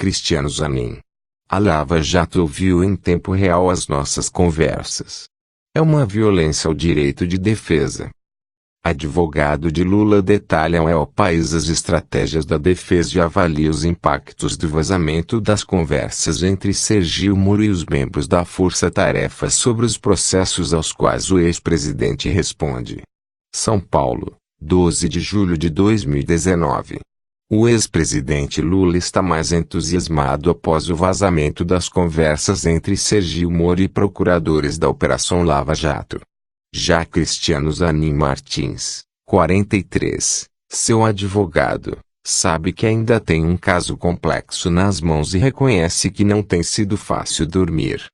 Cristiano Zanin. A Lava Jato ouviu em tempo real as nossas conversas. É uma violência ao direito de defesa. Advogado de Lula detalha ao El País as estratégias da defesa e avalia os impactos do vazamento das conversas entre Sergio Moro e os membros da Força Tarefa sobre os processos aos quais o ex-presidente responde. São Paulo, 12 de julho de 2019. O ex-presidente Lula está mais entusiasmado após o vazamento das conversas entre Sergio Moro e procuradores da Operação Lava Jato. Já Cristiano Zanin Martins, 43, seu advogado, sabe que ainda tem um caso complexo nas mãos e reconhece que não tem sido fácil dormir.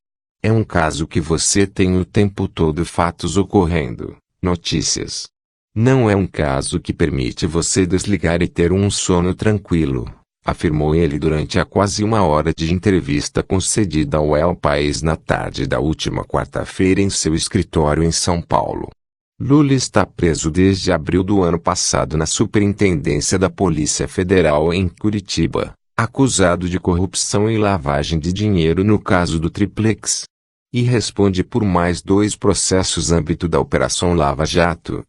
É um caso que você tem o tempo todo fatos ocorrendo, notícias. Não é um caso que permite você desligar e ter um sono tranquilo, afirmou ele durante a quase uma hora de entrevista concedida ao El País na tarde da última quarta-feira em seu escritório em São Paulo. Lula está preso desde abril do ano passado na Superintendência da Polícia Federal em Curitiba, acusado de corrupção e lavagem de dinheiro no caso do Triplex. E responde por mais 2 processos âmbito da Operação Lava Jato,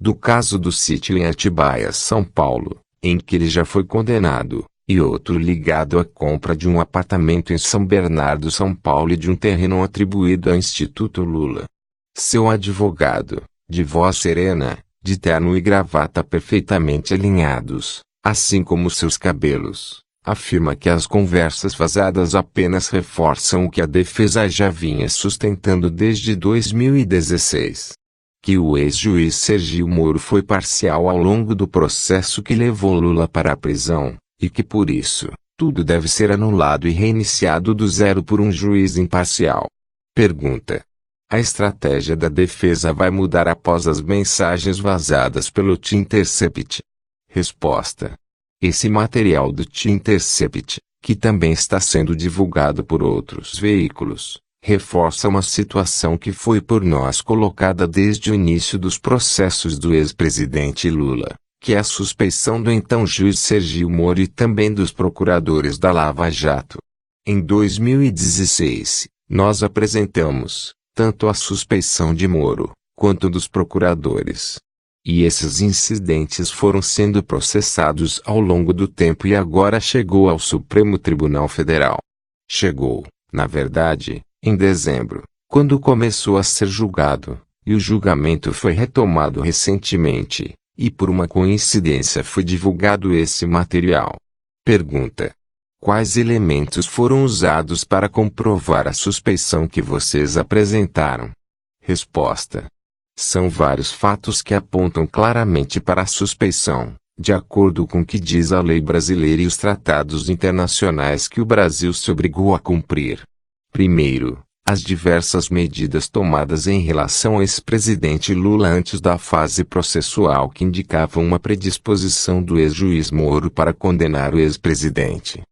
do caso do sítio em Atibaia, São Paulo, em que ele já foi condenado, e outro ligado à compra de um apartamento em São Bernardo, São Paulo e de um terreno atribuído ao Instituto Lula. Seu advogado, de voz serena, de terno e gravata perfeitamente alinhados, assim como seus cabelos, afirma que as conversas vazadas apenas reforçam o que a defesa já vinha sustentando desde 2016. Que o ex-juiz Sergio Moro foi parcial ao longo do processo que levou Lula para a prisão, e que por isso, tudo deve ser anulado e reiniciado do zero por um juiz imparcial. Pergunta: a estratégia da defesa vai mudar após as mensagens vazadas pelo T-Intercept? Resposta: esse material do T-Intercept, que também está sendo divulgado por outros veículos, reforça uma situação que foi por nós colocada desde o início dos processos do ex-presidente Lula, que é a suspeição do então juiz Sergio Moro e também dos procuradores da Lava Jato. Em 2016, nós apresentamos, tanto a suspeição de Moro, quanto dos procuradores. E esses incidentes foram sendo processados ao longo do tempo e agora chegou ao Supremo Tribunal Federal. Chegou, na verdade, em dezembro, quando começou a ser julgado, e o julgamento foi retomado recentemente, e por uma coincidência foi divulgado esse material. Pergunta: quais elementos foram usados para comprovar a suspeição que vocês apresentaram? Resposta: são vários fatos que apontam claramente para a suspeição, de acordo com o que diz a lei brasileira e os tratados internacionais que o Brasil se obrigou a cumprir. Primeiro, as diversas medidas tomadas em relação ao ex-presidente Lula antes da fase processual que indicavam uma predisposição do ex-juiz Moro para condenar o ex-presidente.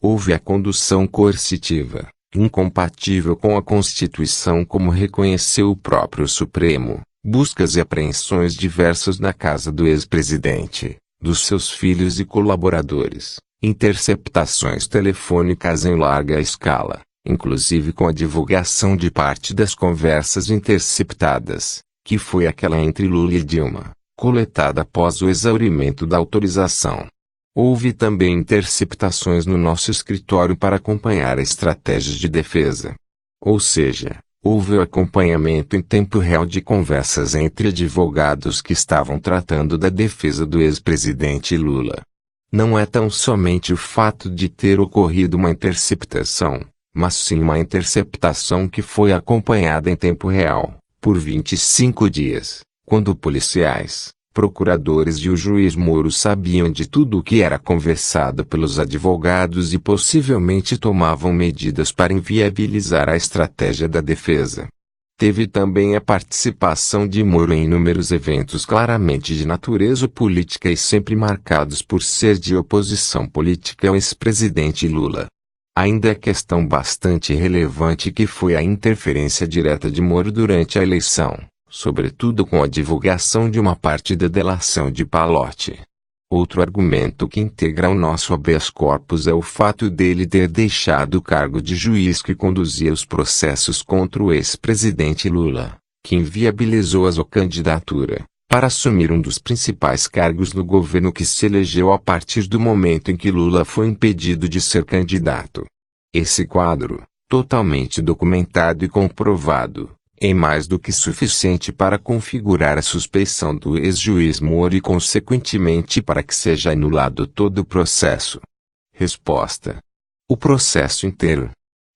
Houve a condução coercitiva, incompatível com a Constituição como reconheceu o próprio Supremo, buscas e apreensões diversas na casa do ex-presidente, dos seus filhos e colaboradores, interceptações telefônicas em larga escala, inclusive com a divulgação de parte das conversas interceptadas, que foi aquela entre Lula e Dilma, coletada após o exaurimento da autorização. Houve também interceptações no nosso escritório para acompanhar estratégias de defesa. Ou seja, houve o acompanhamento em tempo real de conversas entre advogados que estavam tratando da defesa do ex-presidente Lula. Não é tão somente o fato de ter ocorrido uma interceptação, mas sim uma interceptação que foi acompanhada em tempo real, por 25 dias, quando policiais, procuradores e o juiz Moro sabiam de tudo o que era conversado pelos advogados e possivelmente tomavam medidas para inviabilizar a estratégia da defesa. Teve também a participação de Moro em inúmeros eventos claramente de natureza política e sempre marcados por ser de oposição política ao ex-presidente Lula. Ainda é questão bastante relevante que foi a interferência direta de Moro durante a eleição, sobretudo com a divulgação de uma parte da delação de Pallotti. Outro argumento que integra o nosso habeas corpus é o fato dele ter deixado o cargo de juiz que conduzia os processos contra o ex-presidente Lula, que inviabilizou a sua candidatura, para assumir um dos principais cargos no governo que se elegeu a partir do momento em que Lula foi impedido de ser candidato. Esse quadro, totalmente documentado e comprovado, é mais do que suficiente para configurar a suspeição do ex-juiz Moro e consequentemente para que seja anulado todo o processo. Resposta: o processo inteiro.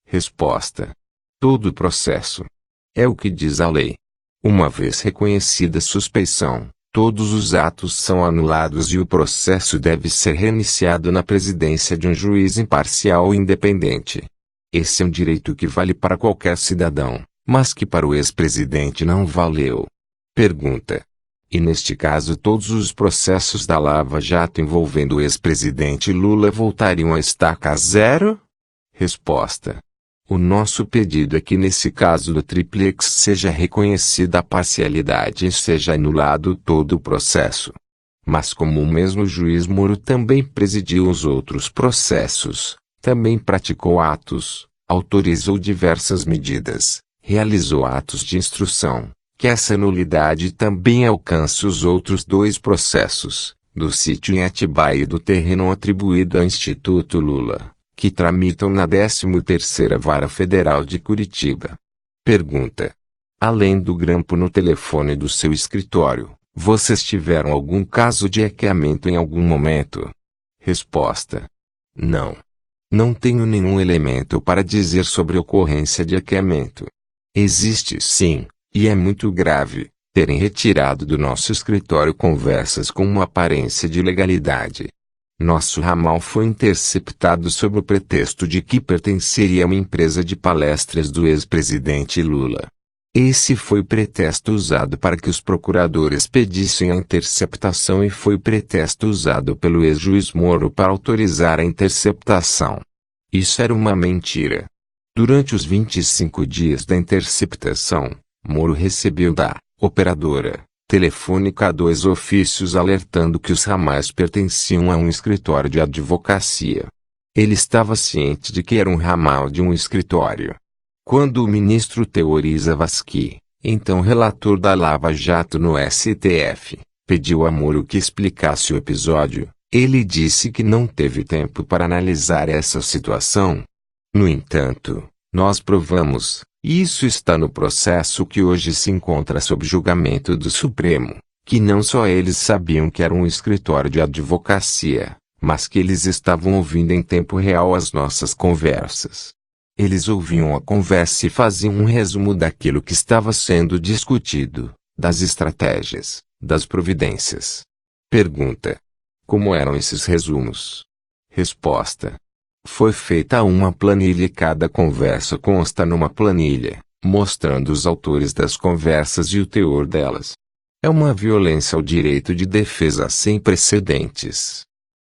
Resposta: todo o processo. É o que diz a lei. Uma vez reconhecida a suspeição, todos os atos são anulados e o processo deve ser reiniciado na presidência de um juiz imparcial e independente. Esse é um direito que vale para qualquer cidadão, mas que para o ex-presidente não valeu. Pergunta: e neste caso todos os processos da Lava Jato envolvendo o ex-presidente Lula voltariam a estaca zero? Resposta: o nosso pedido é que nesse caso do Triplex seja reconhecida a parcialidade e seja anulado todo o processo. Mas como o mesmo juiz Moro também presidiu os outros processos, também praticou atos, autorizou diversas medidas, realizou atos de instrução, que essa nulidade também alcance os outros dois processos, do sítio em Atibaia e do terreno atribuído ao Instituto Lula, que tramitam na 13ª Vara Federal de Curitiba. Pergunta: além do grampo no telefone do seu escritório, vocês tiveram algum caso de hackeamento em algum momento? Resposta: não. Não tenho nenhum elemento para dizer sobre ocorrência de hackeamento. Existe sim, e é muito grave, terem retirado do nosso escritório conversas com uma aparência de legalidade. Nosso ramal foi interceptado sob o pretexto de que pertenceria a uma empresa de palestras do ex-presidente Lula. Esse foi o pretexto usado para que os procuradores pedissem a interceptação e foi o pretexto usado pelo ex-juiz Moro para autorizar a interceptação. Isso era uma mentira. Durante os 25 dias da interceptação, Moro recebeu da operadora telefônica 2 ofícios alertando que os ramais pertenciam a um escritório de advocacia. Ele estava ciente de que era um ramal de um escritório. Quando o ministro Teori Zavascki, então relator da Lava Jato no STF, pediu a Moro que explicasse o episódio, ele disse que não teve tempo para analisar essa situação. No entanto, nós provamos, e isso está no processo que hoje se encontra sob julgamento do Supremo, que não só eles sabiam que era um escritório de advocacia, mas que eles estavam ouvindo em tempo real as nossas conversas. Eles ouviam a conversa e faziam um resumo daquilo que estava sendo discutido, das estratégias, das providências. Pergunta: como eram esses resumos? Resposta: foi feita uma planilha e cada conversa consta numa planilha, mostrando os autores das conversas e o teor delas. É uma violência ao direito de defesa sem precedentes.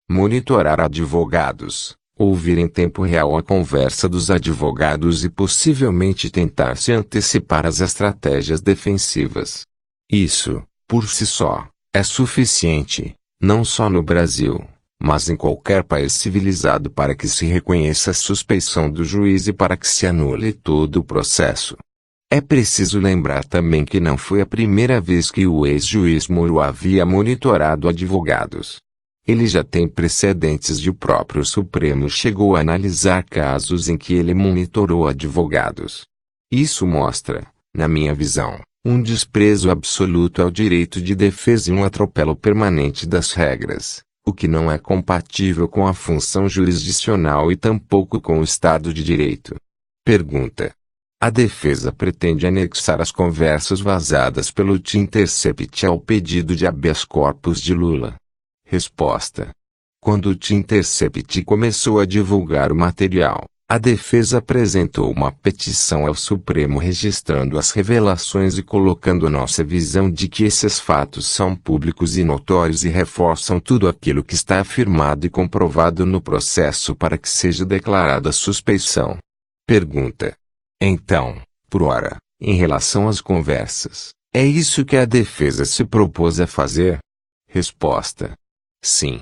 Monitorar advogados, ouvir em tempo real a conversa dos advogados e possivelmente tentar se antecipar às estratégias defensivas. Isso, por si só, é suficiente, não só no Brasil, mas em qualquer país civilizado para que se reconheça a suspeição do juiz e para que se anule todo o processo. É preciso lembrar também que não foi a primeira vez que o ex-juiz Moro havia monitorado advogados. Ele já tem precedentes e o próprio Supremo chegou a analisar casos em que ele monitorou advogados. Isso mostra, na minha visão, um desprezo absoluto ao direito de defesa e um atropelo permanente das regras, o que não é compatível com a função jurisdicional e tampouco com o Estado de Direito. Pergunta: a defesa pretende anexar as conversas vazadas pelo T-Intercept ao pedido de habeas corpus de Lula? Resposta: quando o T-Intercept começou a divulgar o material, a defesa apresentou uma petição ao Supremo registrando as revelações e colocando nossa visão de que esses fatos são públicos e notórios e reforçam tudo aquilo que está afirmado e comprovado no processo para que seja declarada suspeição. Pergunta: então, por ora, em relação às conversas, é isso que a defesa se propôs a fazer? Resposta: sim.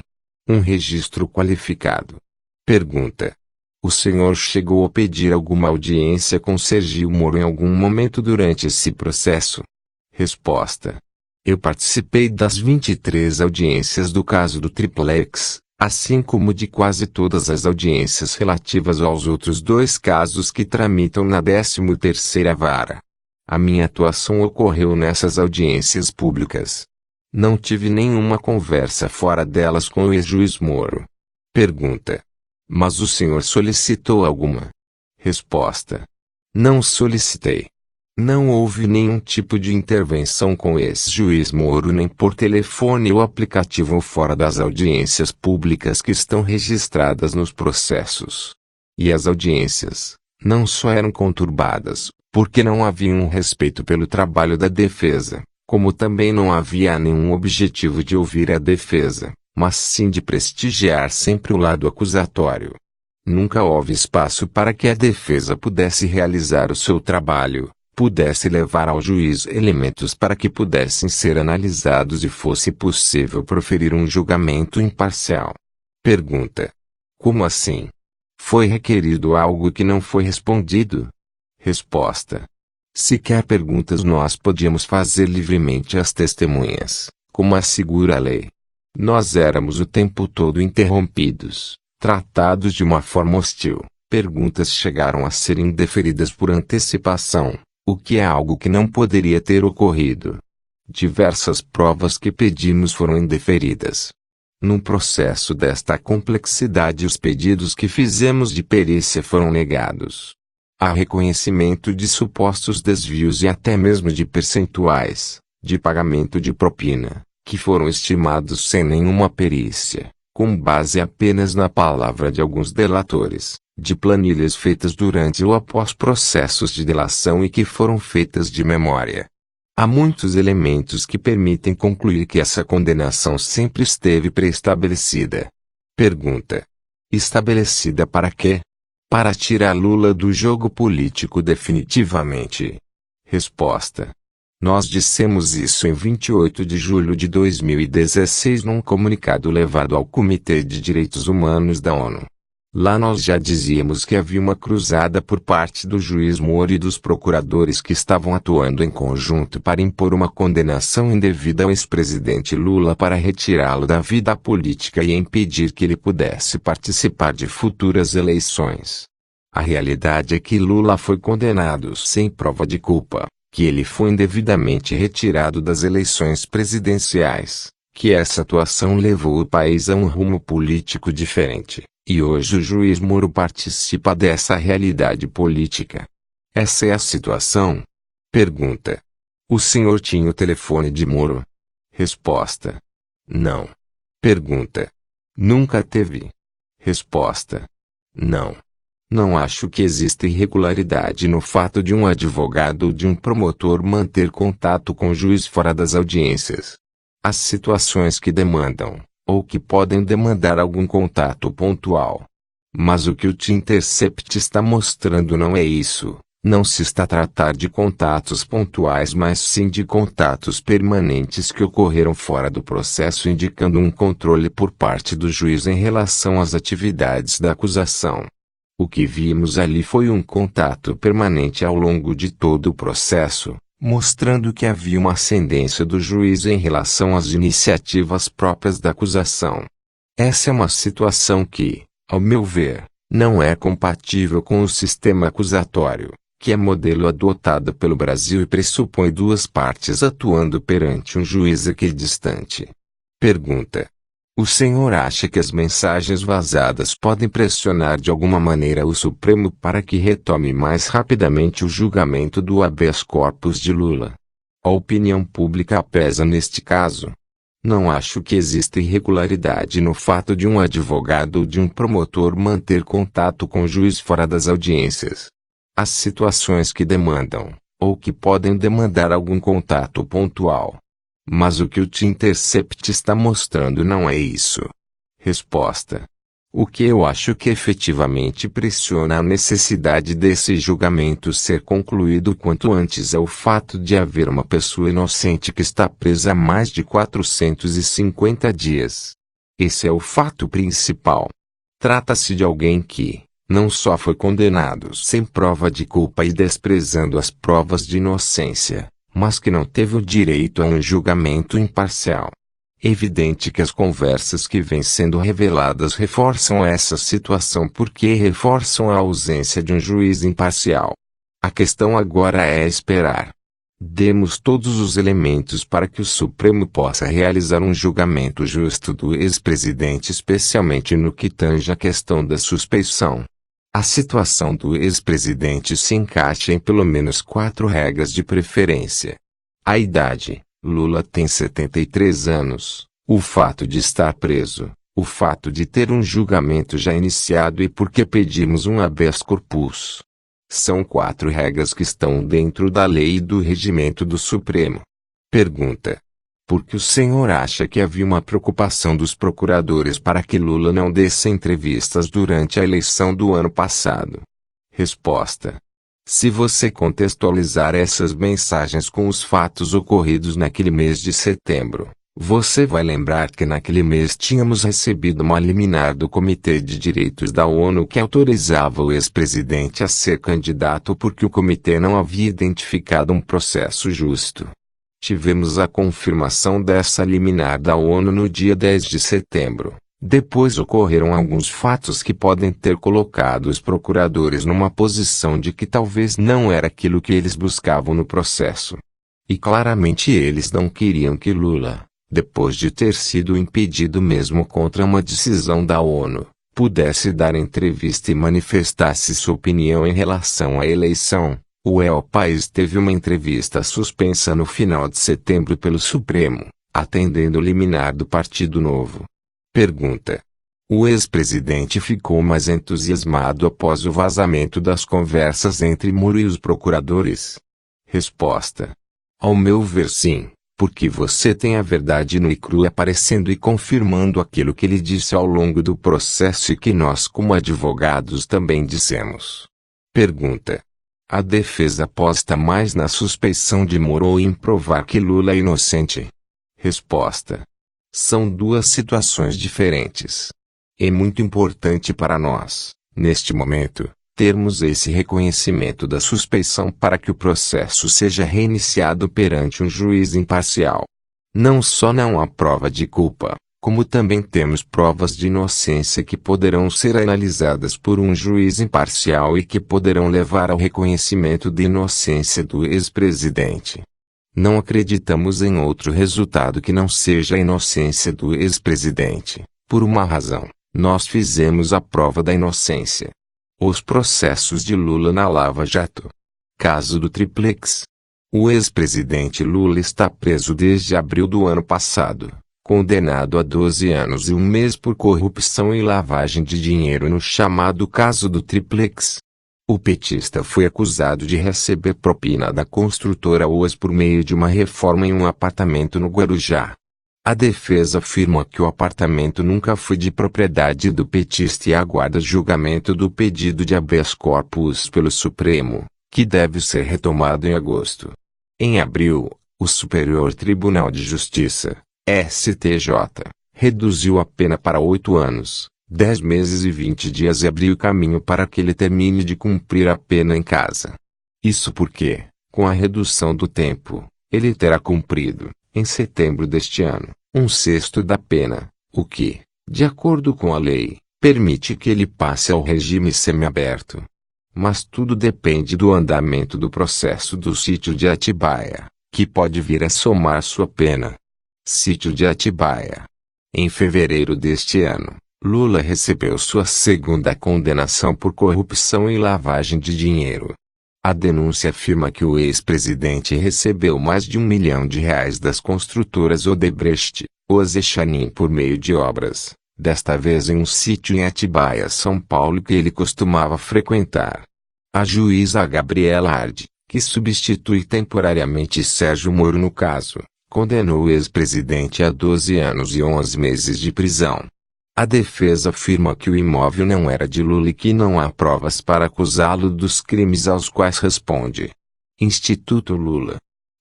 Um registro qualificado. Pergunta. O senhor chegou a pedir alguma audiência com Sergio Moro em algum momento durante esse processo? Resposta. Eu participei das 23 audiências do caso do Triplex, assim como de quase todas as audiências relativas aos outros 2 casos que tramitam na 13ª Vara. A minha atuação ocorreu nessas audiências públicas. Não tive nenhuma conversa fora delas com o ex-juiz Moro. Pergunta. Mas o senhor solicitou alguma? Resposta. Não solicitei. Não houve nenhum tipo de intervenção com o ex-juiz Moro nem por telefone ou aplicativo ou fora das audiências públicas que estão registradas nos processos. E as audiências, não só eram conturbadas, porque não havia um respeito pelo trabalho da defesa, como também não havia nenhum objetivo de ouvir a defesa, mas sim de prestigiar sempre o lado acusatório. Nunca houve espaço para que a defesa pudesse realizar o seu trabalho, pudesse levar ao juiz elementos para que pudessem ser analisados e fosse possível proferir um julgamento imparcial. Pergunta. Como assim? Foi requerido algo que não foi respondido? Resposta. Sequer perguntas nós podíamos fazer livremente às testemunhas, como assegura a lei. Nós éramos o tempo todo interrompidos, tratados de uma forma hostil. Perguntas chegaram a ser indeferidas por antecipação, o que é algo que não poderia ter ocorrido. Diversas provas que pedimos foram indeferidas. Num processo desta complexidade, os pedidos que fizemos de perícia foram negados. Há reconhecimento de supostos desvios e até mesmo de percentuais, de pagamento de propina, que foram estimados sem nenhuma perícia, com base apenas na palavra de alguns delatores, de planilhas feitas durante ou após processos de delação e que foram feitas de memória. Há muitos elementos que permitem concluir que essa condenação sempre esteve pré-estabelecida. Pergunta. Estabelecida para quê? Para tirar Lula do jogo político definitivamente. Resposta. Nós dissemos isso em 28 de julho de 2016 num comunicado levado ao Comitê de Direitos Humanos da ONU. Lá nós já dizíamos que havia uma cruzada por parte do juiz Moro e dos procuradores que estavam atuando em conjunto para impor uma condenação indevida ao ex-presidente Lula para retirá-lo da vida política e impedir que ele pudesse participar de futuras eleições. A realidade é que Lula foi condenado sem prova de culpa, que ele foi indevidamente retirado das eleições presidenciais, que essa atuação levou o país a um rumo político diferente. E hoje o juiz Moro participa dessa realidade política. Essa é a situação? Pergunta. O senhor tinha o telefone de Moro? Resposta. Não. Pergunta. Nunca teve? Resposta. Não. Não acho que exista irregularidade no fato de um advogado ou de um promotor manter contato com o juiz fora das audiências. As situações que demandam, ou que podem demandar algum contato pontual. Mas o que o The Intercept está mostrando não é isso. Não se está a tratar de contatos pontuais, mas sim de contatos permanentes que ocorreram fora do processo, indicando um controle por parte do juiz em relação às atividades da acusação. O que vimos ali foi um contato permanente ao longo de todo o processo, mostrando que havia uma ascendência do juiz em relação às iniciativas próprias da acusação. Essa é uma situação que, ao meu ver, não é compatível com o sistema acusatório, que é modelo adotado pelo Brasil e pressupõe duas partes atuando perante um juiz equidistante. Pergunta. O senhor acha que as mensagens vazadas podem pressionar de alguma maneira o Supremo para que retome mais rapidamente o julgamento do habeas corpus de Lula? A opinião pública pesa neste caso? Não acho que exista irregularidade no fato de um advogado ou de um promotor manter contato com o juiz fora das audiências. As situações que demandam, ou que podem demandar algum contato pontual. Mas o que o The Intercept está mostrando não é isso. Resposta. O que eu acho que efetivamente pressiona a necessidade desse julgamento ser concluído quanto antes é o fato de haver uma pessoa inocente que está presa há mais de 450 dias. Esse é o fato principal. Trata-se de alguém que, não só foi condenado sem prova de culpa e desprezando as provas de inocência, mas que não teve o direito a um julgamento imparcial. É evidente que as conversas que vêm sendo reveladas reforçam essa situação porque reforçam a ausência de um juiz imparcial. A questão agora é esperar. Demos todos os elementos para que o Supremo possa realizar um julgamento justo do ex-presidente, especialmente no que tange à questão da suspeição. A situação do ex-presidente se encaixa em pelo menos 4 regras de preferência. A idade. Lula tem 73 anos. O fato de estar preso. O fato de ter um julgamento já iniciado e porque pedimos um habeas corpus. São 4 regras que estão dentro da lei e do regimento do Supremo. Pergunta. Por que o senhor acha que havia uma preocupação dos procuradores para que Lula não desse entrevistas durante a eleição do ano passado? Resposta. Se você contextualizar essas mensagens com os fatos ocorridos naquele mês de setembro, você vai lembrar que naquele mês tínhamos recebido uma liminar do Comitê de Direitos da ONU que autorizava o ex-presidente a ser candidato porque o comitê não havia identificado um processo justo. Tivemos a confirmação dessa liminar da ONU no dia 10 de setembro. Depois ocorreram alguns fatos que podem ter colocado os procuradores numa posição de que talvez não era aquilo que eles buscavam no processo. E claramente eles não queriam que Lula, depois de ter sido impedido mesmo contra uma decisão da ONU, pudesse dar entrevista e manifestasse sua opinião em relação à eleição. O El País teve uma entrevista suspensa no final de setembro pelo Supremo, atendendo o liminar do Partido Novo. Pergunta. O ex-presidente ficou mais entusiasmado após o vazamento das conversas entre Moro e os procuradores? Resposta. Ao meu ver, sim, porque você tem a verdade nua e crua aparecendo e confirmando aquilo que ele disse ao longo do processo e que nós como advogados também dissemos. Pergunta. A defesa aposta mais na suspeição de Moro ou em provar que Lula é inocente? Resposta. São 2 situações diferentes. É muito importante para nós, neste momento, termos esse reconhecimento da suspeição para que o processo seja reiniciado perante um juiz imparcial. Não só não há prova de culpa, como também temos provas de inocência que poderão ser analisadas por um juiz imparcial e que poderão levar ao reconhecimento de inocência do ex-presidente. Não acreditamos em outro resultado que não seja a inocência do ex-presidente. Por uma razão, nós fizemos a prova da inocência. Os processos de Lula na Lava Jato. Caso do Triplex. O ex-presidente Lula está preso desde abril do ano passado, condenado a 12 anos e 1 mês por corrupção e lavagem de dinheiro no chamado caso do Triplex. O petista foi acusado de receber propina da construtora OAS por meio de uma reforma em um apartamento no Guarujá. A defesa afirma que o apartamento nunca foi de propriedade do petista e aguarda julgamento do pedido de habeas corpus pelo Supremo, que deve ser retomado em agosto. Em abril, o Superior Tribunal de Justiça, STJ, reduziu a pena para 8 anos. 10 meses e 20 dias e abriu caminho para que ele termine de cumprir a pena em casa. Isso porque, com a redução do tempo, ele terá cumprido, em setembro deste ano, 1/6 da pena, o que, de acordo com a lei, permite que ele passe ao regime semiaberto. Mas tudo depende do andamento do processo do Sítio de Atibaia, que pode vir a somar sua pena. Sítio de Atibaia. Em fevereiro deste ano, Lula recebeu sua segunda condenação por corrupção e lavagem de dinheiro. A denúncia afirma que o ex-presidente recebeu mais de R$1 milhão das construtoras Odebrecht, OAS e Chanin por meio de obras, desta vez em um sítio em Atibaia, São Paulo que ele costumava frequentar. A juíza Gabriela Ardi, que substitui temporariamente Sérgio Moro no caso, condenou o ex-presidente a 12 anos e 11 meses de prisão. A defesa afirma que o imóvel não era de Lula e que não há provas para acusá-lo dos crimes aos quais responde. Instituto Lula.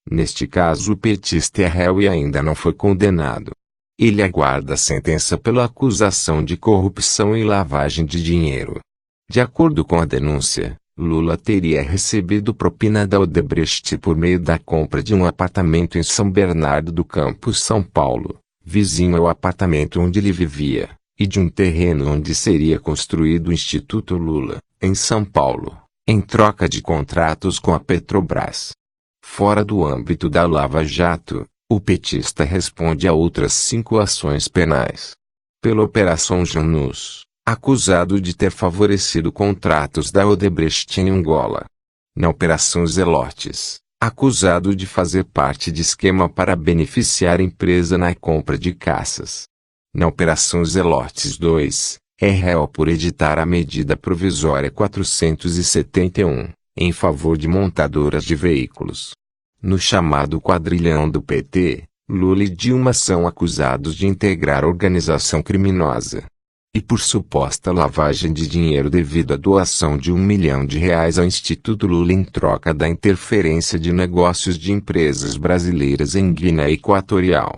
Neste caso o petista é réu e ainda não foi condenado. Ele aguarda a sentença pela acusação de corrupção e lavagem de dinheiro. De acordo com a denúncia, Lula teria recebido propina da Odebrecht por meio da compra de um apartamento em São Bernardo do Campo, São Paulo, vizinho ao apartamento onde ele vivia, e de um terreno onde seria construído o Instituto Lula, em São Paulo, em troca de contratos com a Petrobras. Fora do âmbito da Lava Jato, o petista responde a outras 5 ações penais. Pela Operação Janus, acusado de ter favorecido contratos da Odebrecht em Angola. Na Operação Zelotes, acusado de fazer parte de esquema para beneficiar a empresa na compra de caças. Na Operação Zelotes 2, é réu por editar a medida provisória 471, em favor de montadoras de veículos. No chamado quadrilhão do PT, Lula e Dilma são acusados de integrar organização criminosa. E por suposta lavagem de dinheiro devido à doação de R$1 milhão ao Instituto Lula em troca da interferência de negócios de empresas brasileiras em Guiné Equatorial.